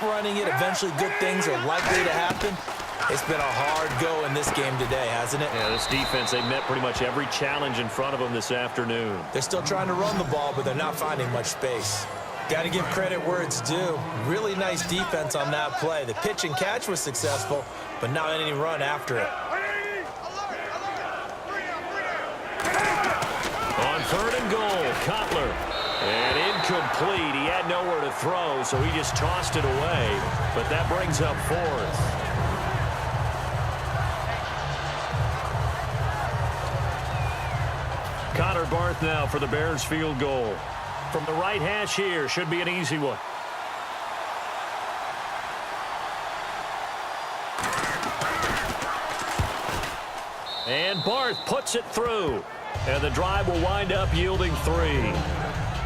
keep running it, eventually good things are likely to happen. It's been a hard go in this game today, hasn't it? Yeah, this defense, they met pretty much every challenge in front of them this afternoon. They're still trying to run the ball, but they're not finding much space. Got to give credit where it's due. Really nice defense on that play. The pitch and catch was successful, but not any run after it. On 3rd and goal, Cutler. And incomplete. He had nowhere to throw, so he just tossed it away. But that brings up 4th. Connor Barth now for the Bears field goal. From the right hash here, should be an easy one. And Barth puts it through. And the drive will wind up yielding 3.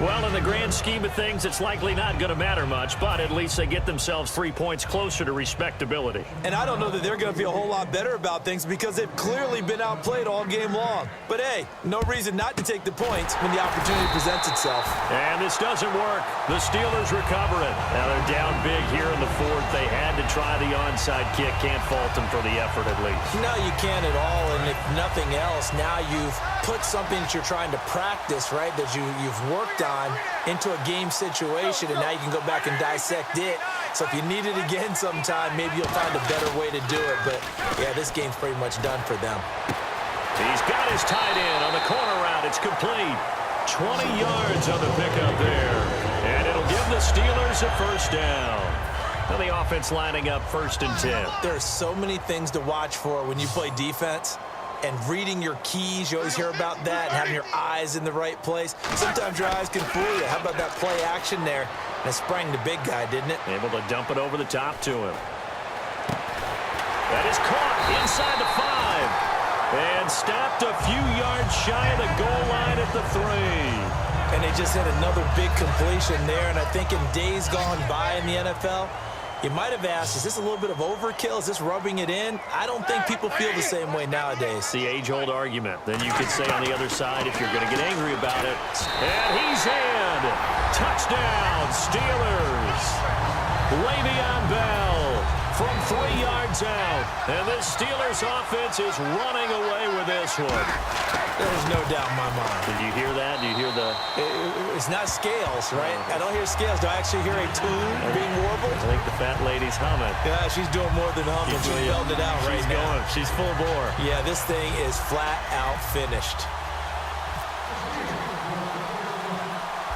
Well, in the grand scheme of things, it's likely not going to matter much, but at least they get themselves 3 points closer to respectability. And I don't know that they're going to feel a whole lot better about things because they've clearly been outplayed all game long. But, hey, no reason not to take the points when the opportunity presents itself. And this doesn't work. The Steelers recover it. Now they're down big here in the 4th. They had to try the onside kick. Can't fault them for the effort at least. No, you can't at all. And if nothing else, now you've put something that you're trying to practice, right, that you've worked on into a game situation, and now you can go back and dissect it. So if you need it again sometime, maybe you'll find a better way to do it. But, yeah, this game's pretty much done for them. He's got his tight end on the corner route. It's complete. 20 yards on the pickup there. And it'll give the Steelers a first down. Now the offense lining up 1st and 10. There are so many things to watch for when you play defense. And reading your keys, you always hear about that, and having your eyes in the right place. Sometimes your eyes can fool you. How about that play action there? And it sprang the big guy, didn't it? Able to dump it over the top to him. That is caught inside the 5. And stopped a few yards shy of the goal line at the 3. And they just hit another big completion there. And I think in days gone by in the NFL, you might have asked, is this a little bit of overkill? Is this rubbing it in? I don't think people feel the same way nowadays. It's the age-old argument. Then you could say on the other side, if you're going to get angry about it. And he's in. Touchdown, Steelers. Le'Veon Bell from 3 yards out. And this Steelers offense is running away with this one. There's no doubt in my mind. Did you hear that? Do you hear the... It's not scales, right? I don't hear scales. Do I actually hear a tune being warbled? I think the fat lady's humming. Yeah, she's doing more than humming. She's yelled it out right now. She's full bore. Yeah, this thing is flat out finished.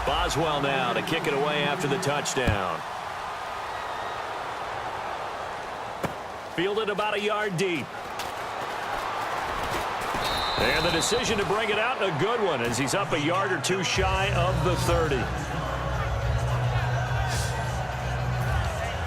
Boswell now to kick it away after the touchdown. Fielded about a yard deep. And the decision to bring it out, a good one, as he's up a yard or two shy of the 30.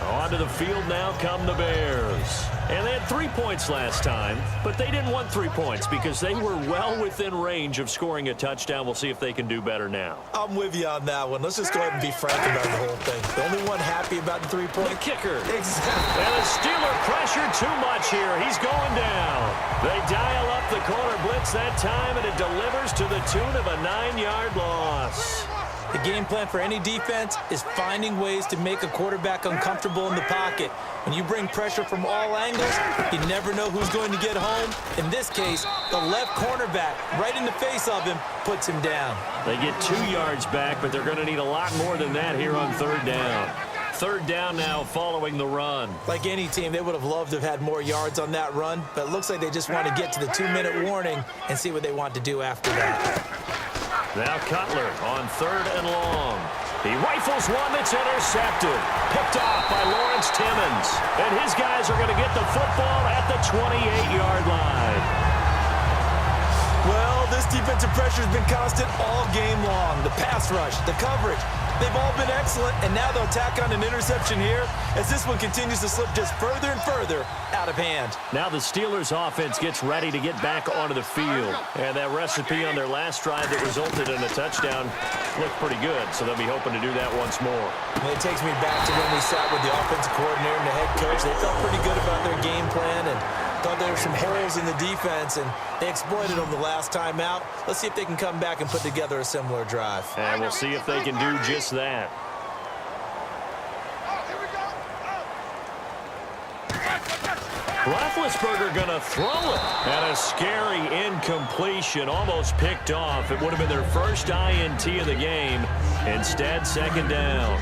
Onto the field now come the Bears. And they had 3 points last time, but they didn't want 3 points because they were well within range of scoring a touchdown. We'll see if they can do better now. I'm with you on that one. Let's just go ahead and be frank about the whole thing. The only one happy about the 3-point. The kicker. Exactly. And the Steeler pressure too much here. He's going down. They dial up the corner blitz that time, and it delivers to the tune of a 9-yard loss. The game plan for any defense is finding ways to make a quarterback uncomfortable in the pocket. When you bring pressure from all angles, you never know who's going to get home. In this case, the left cornerback, right in the face of him, puts him down. They get 2 yards back, but they're going to need a lot more than that here on 3rd down. 3rd down now following the run. Like any team, they would have loved to have had more yards on that run, but it looks like they just want to get to the 2-minute warning and see what they want to do after that. Now Cutler on 3rd and long. He rifles one that's intercepted. Picked off by Lawrence Timmons. And his guys are going to get the football at the 28-yard line. Well, this defensive pressure has been constant all game long. The pass rush, the coverage, they've all been excellent, and now they'll tack on an interception here as this one continues to slip just further and further out of hand. Now the Steelers offense gets ready to get back onto the field. And that recipe on their last drive that resulted in a touchdown looked pretty good, so they'll be hoping to do that once more. And it takes me back to when we sat with the offensive coordinator and the head coach. They felt pretty good about their game plan and thought there were some holes in the defense, and they exploited them the last time out. Let's see if they can come back and put together a similar drive. And we'll see if they can do just that. Roethlisberger going to throw it. And a scary incompletion, almost picked off. It would have been their first INT of the game. Instead, second down.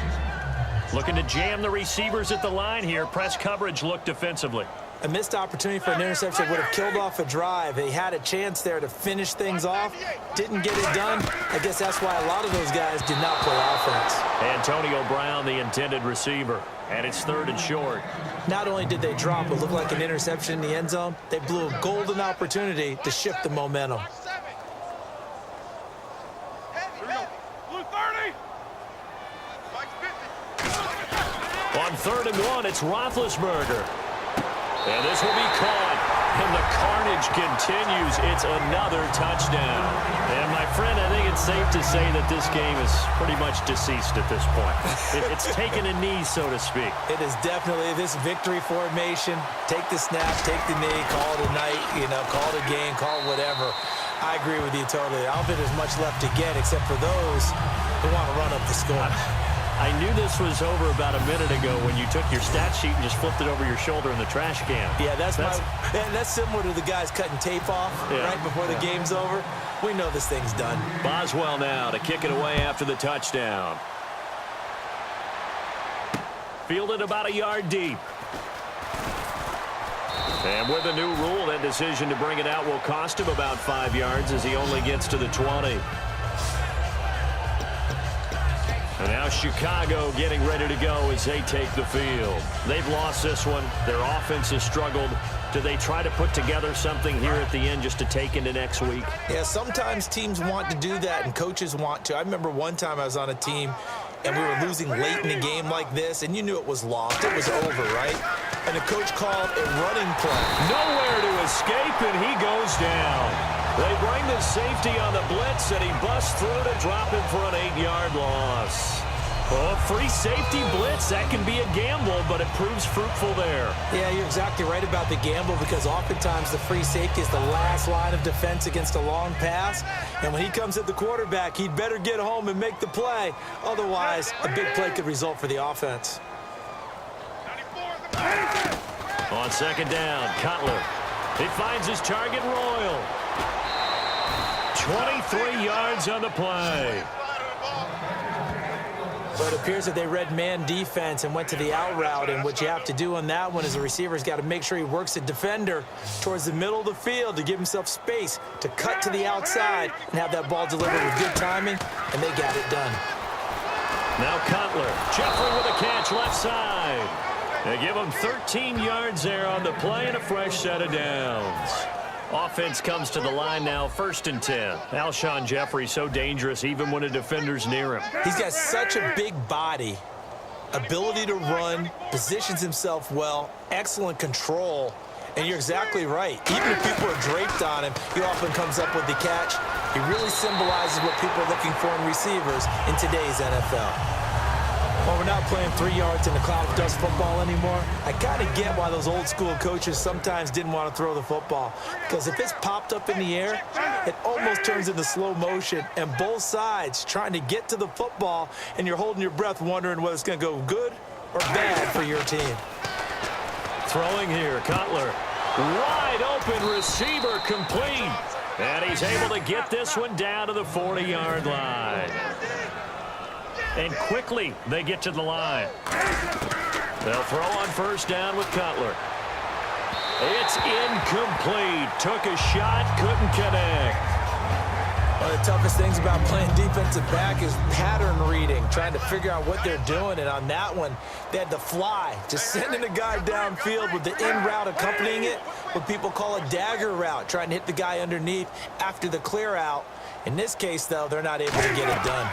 Looking to jam the receivers at the line here. Press coverage look defensively. A missed opportunity for an interception would have killed off a drive. They had a chance there to finish things off. Didn't get it done. I guess that's why a lot of those guys did not play offense. Antonio Brown, the intended receiver. And it's third and short. Not only did they drop what looked like an interception in the end zone, they blew a golden opportunity to shift the momentum. On 3rd and 1, it's Roethlisberger. And this will be caught. And the carnage continues. It's another touchdown. And my friend, I think it's safe to say that this game is pretty much deceased at this point. It's taken a knee, so to speak. It is definitely this victory formation. Take the snap, take the knee, call it a night, call it a game, call it whatever. I agree with you totally. I don't think there's much left to get except for those who want to run up the score. I knew this was over about a minute ago when you took your stat sheet and just flipped it over your shoulder in the trash can. Yeah, that's similar to the guys cutting tape off right before the game's over. We know this thing's done. Boswell now to kick it away after the touchdown. Fielded about a yard deep. And with a new rule, that decision to bring it out will cost him about 5 yards as he only gets to the 20. And now Chicago getting ready to go as they take the field. They've lost this one. Their offense has struggled. Do they try to put together something here at the end just to take into next week? Yeah, sometimes teams want to do that and coaches want to. I remember one time I was on a team and we were losing late in a game like this, and you knew it was lost. It was over, right? And the coach called a running play. Nowhere to escape, and he goes down. They bring the safety on the blitz, and he busts through to drop him for an 8-yard loss. Oh, free safety blitz, that can be a gamble, but it proves fruitful there. Yeah, you're exactly right about the gamble because oftentimes the free safety is the last line of defense against a long pass. And when he comes at the quarterback, he'd better get home and make the play. Otherwise, a big play could result for the offense. On second down, Cutler. He finds his target, Royal. 23 yards on the play. But it appears that they read man defense and went to the out route, and what you have to do on that one is the receiver's got to make sure he works the defender towards the middle of the field to give himself space to cut to the outside and have that ball delivered with good timing, and they got it done. Now Cutler. Jeffrey with a catch left side. They give him 13 yards there on the play and a fresh set of downs. Offense comes to the line now, 1st and 10. Alshon Jeffrey so dangerous even when a defender's near him. He's got such a big body, ability to run, positions himself well, excellent control, and you're exactly right. Even if people are draped on him, he often comes up with the catch. He really symbolizes what people are looking for in receivers in today's NFL. Well, we're not playing 3 yards in a cloud of dust football anymore. I kind of get why those old school coaches sometimes didn't want to throw the football. Because if it's popped up in the air, it almost turns into slow motion. And both sides trying to get to the football, and you're holding your breath wondering whether it's going to go good or bad for your team. Throwing here, Cutler. Wide open receiver complete. And he's able to get this one down to the 40-yard line. And quickly, they get to the line. They'll throw on 1st down with Cutler. It's incomplete. Took a shot, couldn't connect. One of the toughest things about playing defensive back is pattern reading, trying to figure out what they're doing. And on that one, they had the fly, just sending a guy downfield with the in route accompanying it, what people call a dagger route, trying to hit the guy underneath after the clear out. In this case, though, they're not able to get it done.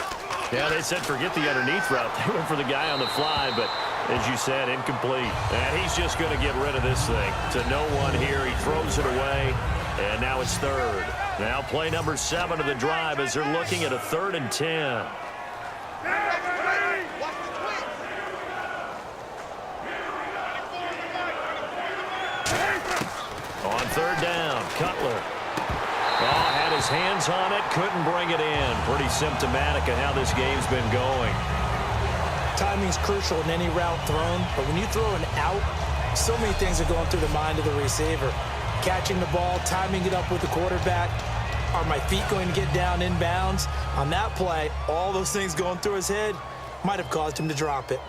Yeah, they said forget the underneath route. They went for the guy on the fly, but as you said, incomplete. And he's just going to get rid of this thing. To no one here. He throws it away, and now it's 3rd. Now play number 7 of the drive as they're looking at a 3rd and 10. On 3rd down, Cutler. Oh, had his hands on it, couldn't bring it in. Pretty symptomatic of how this game's been going. Timing's crucial in any route thrown, but when you throw an out So many things are going through the mind of the receiver. Catching the ball, timing it up with the quarterback. Are my feet going to get down in bounds? On that play, all those things going through his head might have caused him to drop it.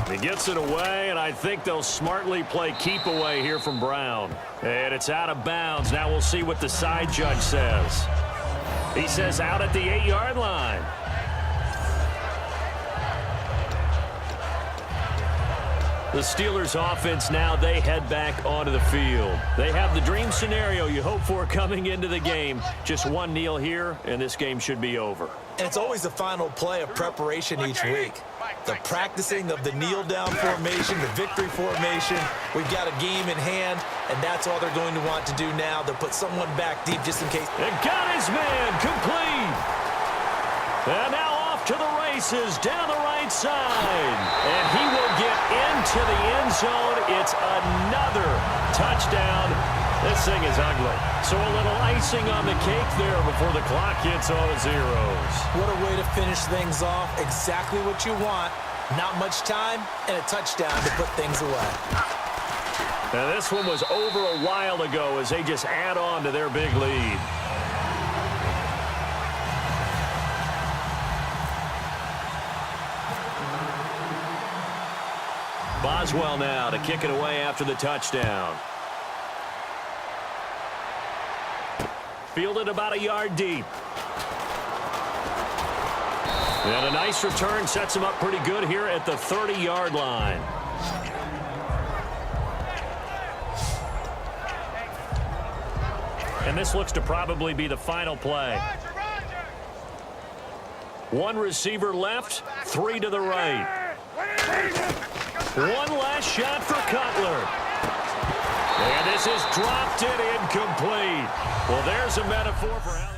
He gets it away, and I think they'll smartly play keep away here from Brown. And it's out of bounds. Now we'll see what the side judge says. He says out at the 8-yard line. The Steelers offense now, they head back onto the field. They have the dream scenario you hope for coming into the game. Just one kneel here, and this game should be over. And it's always the final play of preparation each week. The practicing of the kneel-down formation, the victory formation. We've got a game in hand, and that's all they're going to want to do now. They'll put someone back deep just in case. And got his man complete. And now off to the races down the right side. And he will get into the end zone. It's another touchdown. This thing is ugly. So a little icing on the cake there before the clock hits all the zeros. What a way to finish things off. Exactly what you want. Not much time and a touchdown to put things away. Now this one was over a while ago as they just add on to their big lead. Boswell now to kick it away after the touchdown. Fielded about a yard deep. And a nice return sets him up pretty good here at the 30-yard line. And this looks to probably be the final play. One receiver left, 3 to the right. One last shot for Cutler. And this is dropped and incomplete. Well, there's a metaphor for how